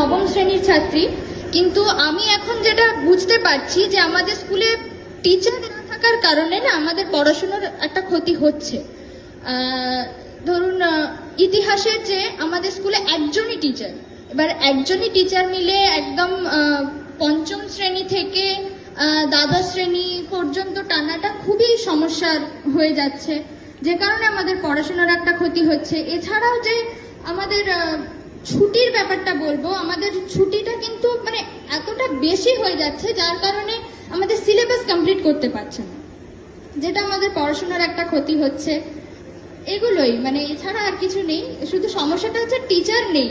নবম শ্রেণীর ছাত্রী, কিন্তু আমি এখন যেটা বুঝতে পারছি যে আমাদের স্কুলে টিচার না থাকার কারণে না আমাদের পড়াশোনার একটা ক্ষতি হচ্ছে। ধরুন ইতিহাসের যে আমাদের স্কুলে একজনই টিচার, এবার একজনই টিচার মিলে একদম পঞ্চম শ্রেণী থেকে দ্বাদশ শ্রেণী পর্যন্ত টানাটা খুবই সমস্যার হয়ে যাচ্ছে, যে কারণে আমাদের পড়াশোনার একটা ক্ষতি হচ্ছে। এছাড়াও যে আমাদের ছুটির ব্যাপারটা বলবো, আমাদের ছুটিটা কিন্তু মানে এতটা বেশি হয়ে যাচ্ছে যার কারণে আমাদের সিলেবাস কমপ্লিট করতে পারছে না, যেটা আমাদের পড়াশোনার একটা ক্ষতি হচ্ছে। এগুলোই, মানে এছাড়া আর কিছু নেই, শুধু সমস্যাটা হচ্ছে টিচার নেই,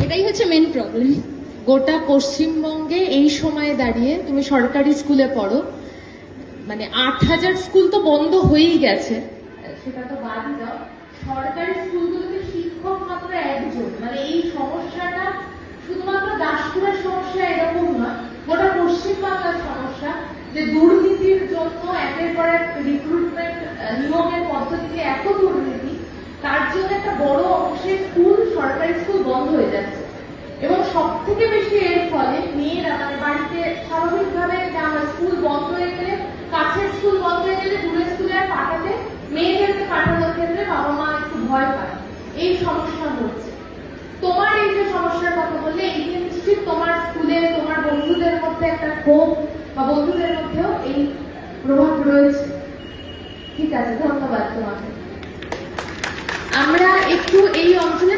এটাই হচ্ছে মেন প্রবলেম। গোটা পশ্চিমবঙ্গে এই সময়ে দাঁড়িয়ে তুমি সরকারি স্কুলে পড়ো, মানে 8,000 স্কুল তো বন্ধ হয়েই গেছে, সেটা তো বাদই দাও, সরকারি স্কুলগুলোতে শিক্ষক মাত্র একজন। মানে এই সমস্যাটা শুধুমাত্র দাসপুরের সমস্যা এরকম নয়, গোটা পশ্চিমবাংলার সমস্যা, যে দুর্নীতির জন্য একের পর এক রিক্রুটমেন্ট নিয়োগের পদ্ধতিতে এত দুর্নীতি, তার জন্য একটা বড় অংশের স্কুল, সরকারি স্কুল বন্ধ হয়ে যাচ্ছে। এবং সব থেকে বেশি এর ফলে মেয়েরা, মানে বাড়িতে স্বাভাবিকভাবে স্কুল বন্ধ হয়ে গেলে, কাছের স্কুল বন্ধ হয়ে গেলে দূরের স্কুলে আর পাঠাতে, মেয়েদেরকে পাঠানোর ক্ষেত্রে বাবা মা একটু ভয় পায়, এই সমস্যা হচ্ছে। তোমার এই যে সমস্যার কথা বললে, এই যে নিশ্চিত তোমার স্কুলে তোমার বন্ধুদের মধ্যে একটা ক্ষোভ, বা বন্ধুদের মধ্যেও এই প্রভাব রয়েছে। ঠিক আছে, ধন্যবাদ তোমাকে। আমরা একটু এই অঞ্চলে